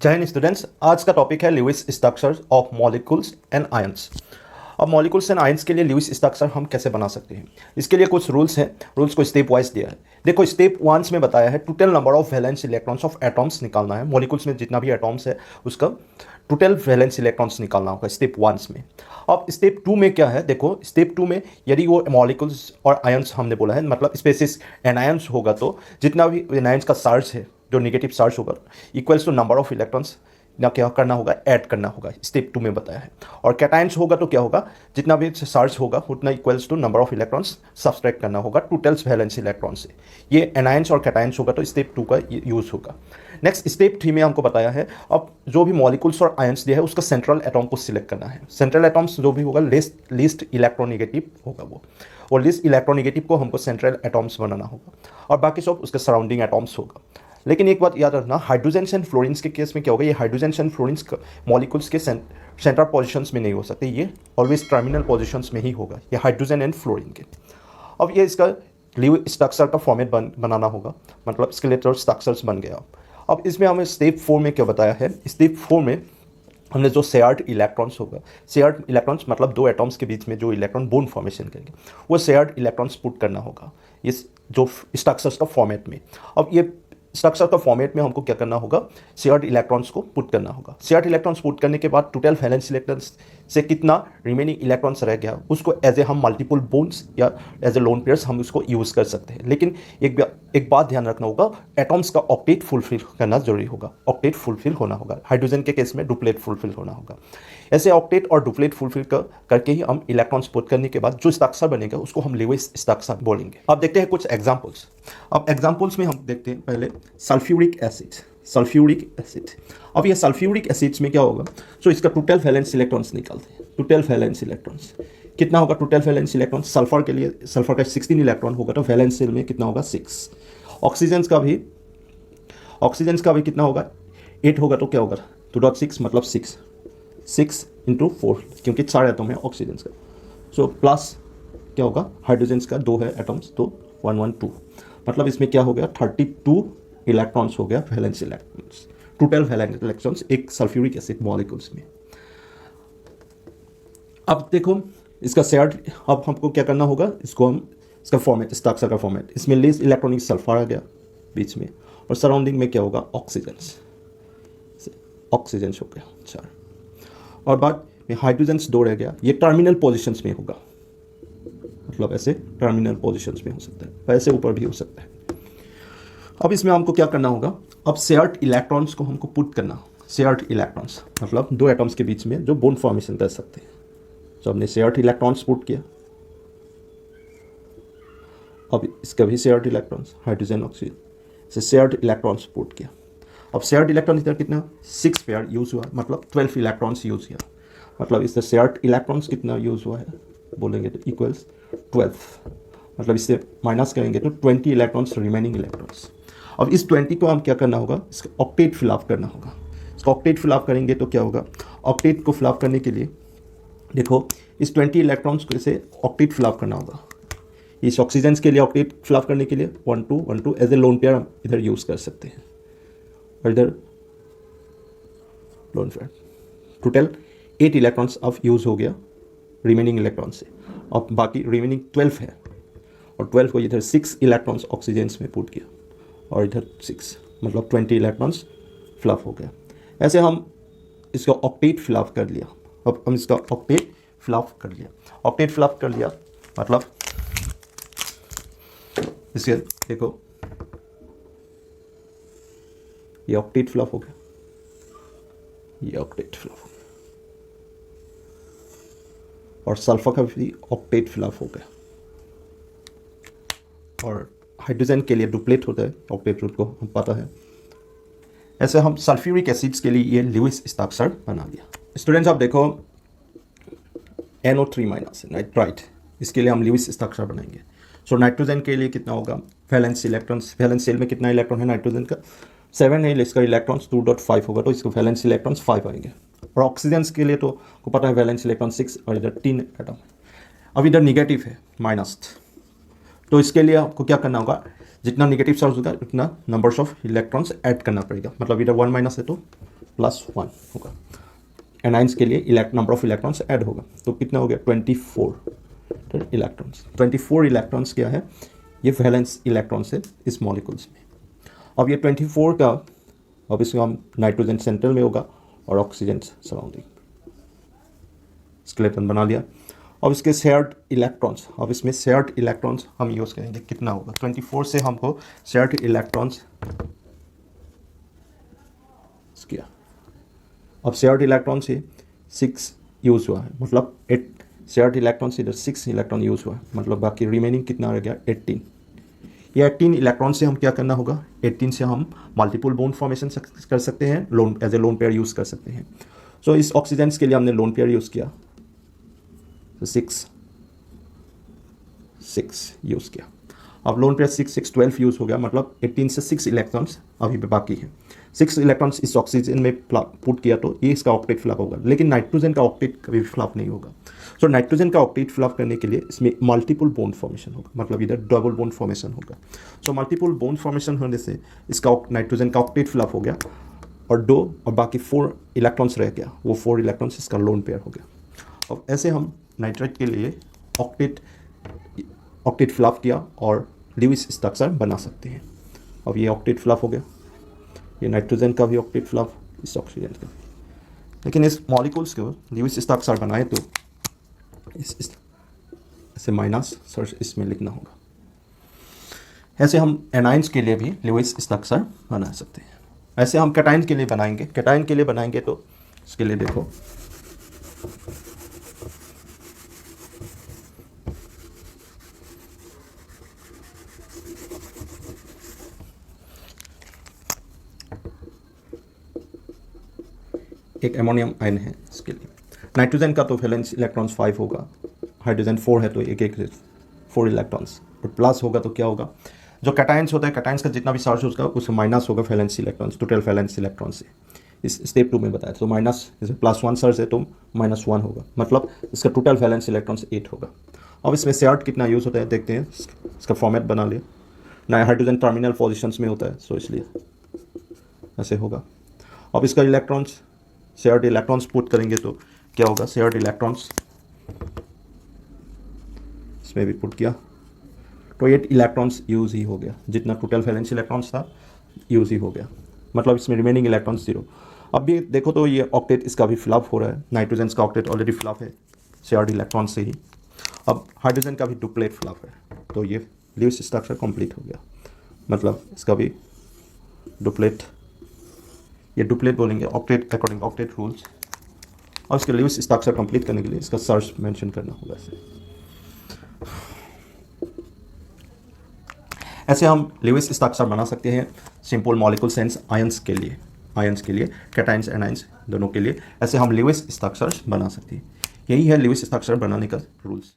जय हिंद स्टूडेंट्स, आज का टॉपिक है Lewis structure of molecules and ions. अब मॉलिक्यूल्स एंड आयंस के लिए ल्यूइस स्ट्रक्चर हम कैसे बना सकते हैं, इसके लिए कुछ रूल्स हैं। रूल्स को स्टेप वाइज दिया है। देखो, स्टेप 1 में बताया है total number of valence electrons of atoms निकालना है। मॉलिक्यूल्स में जितना भी एटॉम्स है उसका टोटल वैलेंस इलेक्ट्रॉन्स निकालना होगा स्टेप 1 में। अब स्टेप 2 में क्या है, देखो स्टेप 2 में यदि वो मॉलिक्यूल्स और आयंस हमने बोला है, मतलब स्पेसिस एनायंस होगा, तो जितना भी एनायंस का चार्ज है, जो नेगेटिव चार्ज होगा, equals to number of electrons ना क्या करना होगा, ऐड करना होगा। स्टेप 2 में बताया है। और कैटायंस होगा तो क्या होगा, जितना भी चार्ज होगा उतना equals to number of electrons subtract करना होगा टोटल वैलेंस इलेक्ट्रॉन से। ये एनायंस और कैटायंस होगा तो स्टेप 2 का यूज होगा। नेक्स्ट स्टेप 3 में हमको बताया है, अब जो भी मॉलिक्यूल्स और आयंस दिया है उसका सेंट्रल एटॉम को सिलेक्ट करना है। सेंट्रल एटॉम्स जो भी होगा लीस्ट इलेक्ट्रोनेगेटिव होगा वो, और लीस्ट इलेक्ट्रोनेगेटिव को हमको सेंट्रल एटॉम्स बनाना होगा, और बाकी सब उसके सराउंडिंग एटॉम्स होगा। लेकिन एक बात याद रखना, हाइड्रोजन्स एंड फ्लोरीन्स के केस में क्या होगा, ये हाइड्रोजन्स एंड फ्लोरीन्स मॉलिक्यूल्स के सेंटर पोजीशंस में नहीं हो सकते, ये ऑलवेज टर्मिनल पोजीशंस में ही होगा, ये हाइड्रोजन एंड फ्लोरीन के। अब ये इसका लीव स्ट्रक्चर का फॉर्मेट बनाना होगा, मतलब स्केलेटल स्ट्रक्चर्स बन गया। अब इसमें हमें स्टेप 4 में क्या बताया है, स्टेप 4 में हमने जो शेयर्ड इलेक्ट्रॉन्स होगा, शेयर्ड इलेक्ट्रॉन्स मतलब दो एटॉम्स के बीच में जो इलेक्ट्रॉन बोन फॉर्मेशन करेंगे, वो शेयर्ड इलेक्ट्रॉन्स पुट करना होगा इस जो स्ट्रक्चर्स का फॉर्मेट में। अब ये स्ट्रक्चर का फॉर्मेट में हमको क्या करना होगा, शेयर्ड इलेक्ट्रॉन्स को पुट करना होगा। शेयर्ड इलेक्ट्रॉन्स पुट करने के बाद टोटल वैलेंस इलेक्ट्रॉन्स से कितना रिमेनिंग इलेक्ट्रॉन्स रह गया, उसको एज ए हम मल्टीपल बोन्स या एज ए लोन पेयर्स हम उसको यूज़ कर सकते हैं। लेकिन एक बात ध्यान रखना होगा, एटॉम्स का ऑक्टेट फुलफिल करना जरूरी होगा, ऑक्टेट फुलफिल होना होगा। हाइड्रोजन के केस में डुप्लेट फुलफिल होना होगा। ऐसे ऑक्टेट और डुप्लेट फुलफिल करके ही हम इलेक्ट्रॉन्स पुट करने के बाद जो स्ट्रक्चर बनेगा उसको हम ल्यूइस स्ट्रक्चर बोलेंगे। अब देखते हैं कुछ एग्जाम्पल्स। अब एग्जाम्पल्स में हम देखते हैं पहले सल्फ्यूरिक एसिड। सल्फ्यूरिक एसिड, अब ये सल्फ्यूरिक एसिड्स में क्या होगा, तो इसका टोटल वैलेंस इलेक्ट्रॉन्स निकालते हैं। टोटल वैलेंस इलेक्ट्रॉन्स कितना होगा, टोटल वैलेंस इलेक्ट्रॉन्स सल्फर के लिए, सल्फर का 16 इलेक्ट्रॉन होगा तो वैलेंस शेल में कितना होगा 6। ऑक्सीजन का भी कितना होगा 8 होगा तो क्या होगा 2.6 मतलब 6 इंटू 4, क्योंकि 4 एटम है ऑक्सीजन का। सो प्लस क्या होगा, हाइड्रोजन का 2 है एटम्स तो 112, मतलब इसमें क्या हो गया 32 इलेक्ट्रॉन्स हो गया valence electrons, total valence electrons एक सल्फ्यूरिक एसिड मॉलिक्यूल्स में। अब देखो इसका शेयर्ड, अब हमको क्या करना होगा, इसको हम इसका फॉर्मेट, स्ट्रक्चर का फॉर्मेट, इसमें लीस्ट इलेक्ट्रॉनिक सल्फर आ गया बीच में, और सराउंडिंग में क्या होगा ऑक्सीजन हो गया 4, और बाद में हाइड्रोजन्स 2 रह गया। ये टर्मिनल पोजिशंस में होगा, मतलब ऐसे टर्मिनल पोजिशंस में हो सकता है, वैसे ऊपर भी हो सकता है। अब इसमें हमको क्या करना होगा, अब शेयर्ड इलेक्ट्रॉन्स को हमको पुट करना। शेयर्ड इलेक्ट्रॉन्स मतलब दो एटम्स के बीच में जो बॉन्ड फॉर्मेशन कर सकते हैं, तो हमने शेयर्ड इलेक्ट्रॉन्स पुट किया। अब इसका भी शेयर्ड इलेक्ट्रॉन्स, हाइड्रोजन ऑक्सीजन से शेयर्ड इलेक्ट्रॉन्स पुट किया। अब शेयर्ड इलेक्ट्रॉन इधर कितना 6 पेयर यूज़ हुआ, मतलब 12 इलेक्ट्रॉन्स यूज़ किया, मतलब इससे शेयर्ड इलेक्ट्रॉन्स कितना यूज़ हुआ है बोलेंगे तो इक्वल्स 12, मतलब इससे माइनस करेंगे तो 20 इलेक्ट्रॉन्स रिमेनिंग इलेक्ट्रॉन्स। अब इस 20 को हम क्या करना होगा, इसका ऑक्टेट फिलअप करना होगा। इसका ऑक्टेट फिलअप करेंगे तो क्या होगा, ऑक्टेट को फिलअप करने के लिए देखो इस 20 इलेक्ट्रॉन्स को इसे ऑक्टेट फिलअप करना होगा। इस ऑक्सीजन के लिए ऑक्टेट फिलअप करने के लिए 1 2 एज ए लोन पेयर हम इधर यूज़ कर सकते हैं, और इधर लोन पेयर टोटल 8 इलेक्ट्रॉन्स अब यूज़ हो गया रिमेनिंग इलेक्ट्रॉन से, और बाकी रिमेनिंग 12 है, और 12 को इधर 6 इलेक्ट्रॉन्स ऑक्सीजन में पुट किया, और इधर 6 मतलब 20 इलेक्ट्रॉन्स फिलअप हो गया। ऐसे हम इसका ऑक्टेट फिलअप कर लिया। अब हम इसका ऑक्टेट फिलअप कर लिया, ऑक्टेट फिलअप कर लिया मतलब इसके देखो ये ऑक्टेट फिलअप हो गया, ये ऑक्टेट फिलअप हो गया, और सल्फर का भी ऑक्टेट फिलअप हो गया, और हाइड्रोजन के लिए डुप्लेट होता है ऑक्टेट रूट को हम पता है। ऐसे हम सल्फ्यूरिक एसिड्स के लिए ये ल्यूइस स्ट्रक्चर बना दिया। स्टूडेंट्स आप देखो NO3 माइनस नाइट्राइट, इसके लिए हम ल्यूइस स्ट्रक्चर बनाएंगे। सो नाइट्रोजन के लिए कितना होगा, वैलेंस इलेक्ट्रॉन्स, वैलेंस शेल में कितना इलेक्ट्रॉन है नाइट्रोजन का 7 है, इसका इलेक्ट्रॉन्स 2.5 होगा तो इसका वैलेंस इलेक्ट्रॉन्स 5 आएंगे। और ऑक्सीजन के लिए तो को पता है वैलेंस इलेक्ट्रॉन 6, और इधर 3 एटम है। अब इधर निगेटिव है माइनस, तो इसके लिए आपको क्या करना होगा, जितना निगेटिव चार्ज होगा उतना नंबर्स ऑफ इलेक्ट्रॉन्स ऐड करना पड़ेगा, मतलब इधर 1 माइनस है तो +1 होगा। एनाइंस के लिए नंबर ऑफ इलेक्ट्रॉन्स ऐड होगा, तो कितना हो गया 24 इलेक्ट्रॉन्स। 24 इलेक्ट्रॉन्स क्या है, ये वैलेंस इलेक्ट्रॉन्स है इस मॉलिक्यूल्स में। अब ये 24 का, अब इसमें हम नाइट्रोजन सेंटर में होगा और ऑक्सीजन सराउंडिंग, स्केलेटन बना लिया। अब इसके शेयर्ड इलेक्ट्रॉन्स, अब इसमें शेयर्ड इलेक्ट्रॉन्स हम यूज़ करेंगे, कितना होगा 24 से हमको शेयर्ड इलेक्ट्रॉन्स किया। अब शेयर्ड इलेक्ट्रॉन से 6 यूज़ हुआ है, मतलब 8 शेयर्ड इलेक्ट्रॉन से इधर 6 इलेक्ट्रॉन यूज़ हुआ है, मतलब बाकी रिमेनिंग कितना रह गया 18। ये 18 इलेक्ट्रॉन से हम क्या करना होगा, 18 से हम मल्टीपल बॉन्ड फॉर्मेशन कर सकते हैं, lone as a lone pair use कर सकते हैं। सो इस ऑक्सीजन के लिए हमने लोन पेयर यूज़ किया, तो 6 यूज़ किया। अब लोन पेयर 6 12 यूज़ हो गया, मतलब 18 से 6 इलेक्ट्रॉन्स अभी भी बाकी है। 6 इलेक्ट्रॉन्स इस ऑक्सीजन में पुट किया तो ये इसका ऑक्टेट फिलअप होगा, लेकिन नाइट्रोजन का ऑक्टेट कभी भी फिलअप नहीं होगा। सो नाइट्रोजन का ऑक्टेट फिलअप करने के लिए इसमें मल्टीपल बॉन्ड फॉर्मेशन होगा, मतलब इधर डबल बॉन्ड फॉर्मेशन होगा। सो मल्टीपल बॉन्ड फॉर्मेशन होने से इसका नाइट्रोजन का ऑक्टेट फिलअप हो गया और 2 और बाकी 4 इलेक्ट्रॉन्स रह गया, वो 4 इलेक्ट्रॉन्स इसका लोन पेयर हो गया। अब ऐसे हम नाइट्रेट के लिए ऑक्टेट फिलअप किया और ल्यूइस स्ट्रक्चर बना सकते हैं। अब ये ऑक्टेट फिलअप हो गया, ये नाइट्रोजन का भी ऑक्टेट फिलअप, इस ऑक्सीजन का भी। लेकिन इस मॉलिक्यूल्स को ल्यूइस स्ट्रक्चर बनाए तो ऐसे माइनस सर इसमें लिखना होगा। ऐसे हम एनाइंस के लिए भी ल्यूइस स्ट्रक्चर बना सकते हैं। ऐसे हम कैटाइन के लिए बनाएंगे, कैटाइन के लिए बनाएंगे तो इसके लिए देखो एक एमोनियम आयन है, इसके लिए नाइट्रोजन का तो वैलेंस इलेक्ट्रॉन्स 5 होगा, हाइड्रोजन 4 है तो एक 4 इलेक्ट्रॉन्स, और प्लस होगा तो क्या होगा, जो कैटाइंस होता है कैटाइंस का जितना भी चार्ज होगा उसमें माइनस होगा valence electrons, total valence electron से। इस स्टेप 2 में बताया तो माइनस, जैसे +1 चार्ज है तो -1 होगा, मतलब इसका टोटल वैलेंस इलेक्ट्रॉन्स 8 होगा। अब इसमें शेयर्ड कितना यूज़ होता है देखते हैं, इसका फॉर्मेट बना लिया। नया हाइड्रोजन टर्मिनल पोजिशंस में होता है, सो इसलिए ऐसे होगा। अब इसका इलेक्ट्रॉन्स शेयर्ड इलेक्ट्रॉन्स पुट करेंगे तो क्या होगा, शेयर्ड इलेक्ट्रॉन्स इसमें भी पुट किया तो 8 इलेक्ट्रॉन्स यूज़ ही हो गया, जितना टोटल वैलेंस इलेक्ट्रॉन्स था यूज़ ही हो गया, मतलब इसमें रिमेनिंग इलेक्ट्रॉन्स 0। अब भी देखो तो ये ऑक्टेट इसका भी फिलअप हो रहा है, नाइट्रोजन का ऑक्टेट ऑलरेडी फिलअप है शेयर्ड इलेक्ट्रॉन से ही। अब हाइड्रोजन का भी डुप्लेट फिलअप है, तो ये ल्यूइस स्ट्रक्चर कंप्लीट हो गया, मतलब इसका भी डुप्लेट, ये डुप्लेट बोलेंगे ऑक्टेट अकॉर्डिंग ऑक्टेट रूल्स। और इसके ल्यूइस स्ट्रक्चर कंप्लीट करने के लिए इसका सर्च मेंशन करना होगा ऐसे हम ल्यूइस स्ट्रक्चर बना सकते हैं सिंपल मॉलिक्यूल्स एंड आयंस के लिए, कैटाइंस एनाइंस दोनों के लिए ऐसे हम ल्यूइस स्ट्रक्चर्स बना सकते हैं। यही है ल्यूइस स्ट्रक्चर बनाने का रूल्स।